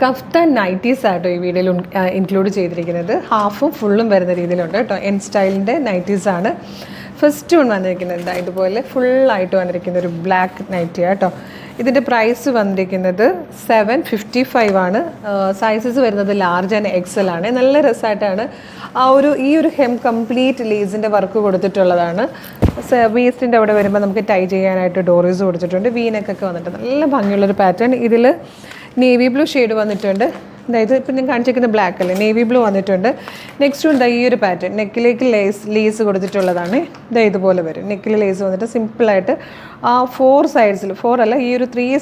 Kaftan nighties ആട്ടോ ഈ വീഡിയോയിൽ ഇൻക്ലൂഡ് ചെയ്തിരിക്കുന്നത്. ഹാഫും ഫുള്ളും വരുന്ന രീതിയിലുണ്ട് കേട്ടോ. എൻ സ്റ്റൈലിൻ്റെ നൈറ്റീസാണ്. ഫസ്റ്റ് വൺ വന്നിരിക്കുന്നത് ഇതുപോലെ ഫുള്ളായിട്ട് വന്നിരിക്കുന്ന ഒരു ബ്ലാക്ക് നൈറ്റി കേട്ടോ. ഇതിൻ്റെ പ്രൈസ് വന്നിരിക്കുന്നത് 755 ആണ്. സൈസസ് വരുന്നത് ലാർജ് ആൻഡ് എക്സൽ ആണ്. നല്ല രസമായിട്ടാണ് ഈ ഒരു ഹെം കംപ്ലീറ്റ് ലേസിൻ്റെ വർക്ക് കൊടുത്തിട്ടുള്ളതാണ്. വേസ്റ്റിൻ്റെ അവിടെ വരുമ്പോൾ നമുക്ക് ടൈ ചെയ്യാനായിട്ട് ഡോറീസ് കൊടുത്തിട്ടുണ്ട്. വീനക്കൊക്കെ വന്നിട്ട് നല്ല ഭംഗിയുള്ളൊരു പാറ്റേൺ. ഇതിൽ നേവി ബ്ലൂ ഷെയ്ഡ് വന്നിട്ടുണ്ട്. അതായത് ഇപ്പം ഞാൻ കാണിച്ചിരിക്കുന്ന ബ്ലാക്ക് അല്ലേ, നേവി ബ്ലൂ വന്നിട്ടുണ്ട്. നെക്സ്റ്റ് ഉണ്ട് ഈ ഒരു പാറ്റേൺ, നെക്കിലേക്ക് ലേസ് കൊടുത്തിട്ടുള്ളതാണ്. ഇതുപോലെ വരും. നെക്കിൽ ലേസ് വന്നിട്ട് സിമ്പിളായിട്ട് 3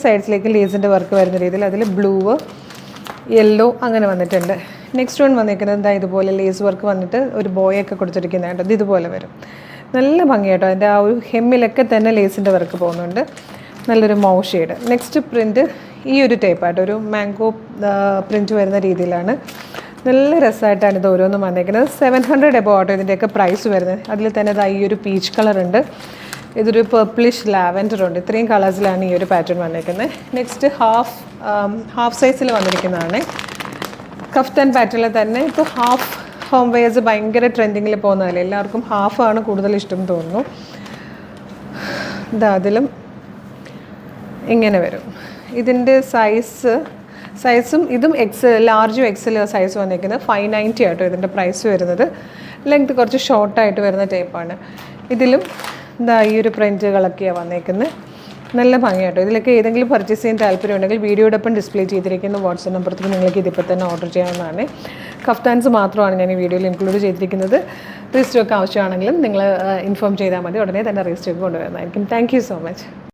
സൈഡ്സിലേക്ക് ലേസിൻ്റെ വർക്ക് വരുന്ന രീതിയിൽ അതിൽ ബ്ലൂ, യെല്ലോ അങ്ങനെ വന്നിട്ടുണ്ട്. നെക്സ്റ്റ് വൺ വന്നിരിക്കുന്നത് ഇതുപോലെ ലേസ് വർക്ക് വന്നിട്ട് ഒരു ബോയൊക്കെ കൊടുത്തിരിക്കുന്നതായിട്ട് ഇതുപോലെ വരും. നല്ല ഭംഗിയായിട്ടോ. അതിൻ്റെ ആ ഒരു ഹെമ്മിലൊക്കെ തന്നെ ലേസിൻ്റെ വർക്ക് പോകുന്നുണ്ട്. നല്ലൊരു മൗ ഷെയ്ഡ്. നെക്സ്റ്റ് പ്രിൻറ്റ് ഈ ഒരു ടൈപ്പായിട്ട് ഒരു മാംഗോ പ്രിൻറ്റ് വരുന്ന രീതിയിലാണ്. നല്ല രസമായിട്ടാണ് ഇത് ഓരോന്നും വന്നേക്കുന്നത്. 700 എബോ ആട്ടോ ഇതിൻ്റെയൊക്കെ പ്രൈസ് വരുന്നത്. അതിൽ തന്നെ ഈ ഒരു പീച്ച് കളറുണ്ട്, ഇതൊരു പർപ്പിളിഷ് ലാവൻഡർ ഉണ്ട്. ഇത്രയും കളേഴ്സിലാണ് ഈ ഒരു പാറ്റേൺ വന്നേക്കുന്നത്. നെക്സ്റ്റ് ഹാഫ് സൈസിൽ വന്നിരിക്കുന്നതാണ്. കഫ്താൻ പാറ്റേണിൽ തന്നെ ഇപ്പോൾ ഹാഫ് ഹോം വെയേഴ്സ് ഭയങ്കര ട്രെൻഡിങ്ങിൽ പോകുന്നതല്ലേ, എല്ലാവർക്കും ഹാഫാണ് കൂടുതൽ ഇഷ്ടം തോന്നുന്നു. അതിലും ഇങ്ങനെ വരും. ഇതിൻ്റെ സൈസും ഇതും ലാർജും എക്സൽ സൈസ് വന്നിരിക്കുന്നത് 590 ആട്ടോ ഇതിൻ്റെ പ്രൈസ് വരുന്നത്. ലെങ്ത് കുറച്ച് ഷോർട്ടായിട്ട് വരുന്ന ടൈപ്പാണ്. ഇതിലും ഈ ഒരു പ്രിൻറ്റുകളൊക്കെയാണ് വന്നേക്കുന്നത്. നല്ല ഭംഗിയാട്ടോ. ഇതിലൊക്കെ ഏതെങ്കിലും പർച്ചേസ് ചെയ്യാൻ താല്പര്യമുണ്ടെങ്കിൽ വീഡിയോടൊപ്പം ഡിസ്പ്ലേ ചെയ്തിരിക്കുന്ന വാട്സപ്പ് നമ്പറിൽ നിങ്ങൾക്ക് ഇതിപ്പോൾ തന്നെ ഓർഡർ ചെയ്യാവുന്നതാണ്. കഫ്താൻസ് മാത്രമാണ് ഞാൻ ഈ വീഡിയോയിൽ ഇൻക്ലൂഡ് ചെയ്തിരിക്കുന്നത്. റീസ്റ്റോക്ക് ആവശ്യമാണെങ്കിലും നിങ്ങൾ ഇൻഫോം ചെയ്താൽ മതി, ഉടനെ തന്നെ റീസ്റ്റോക്ക് കൊണ്ടുവരുന്നതായിരിക്കും. Thank you so much.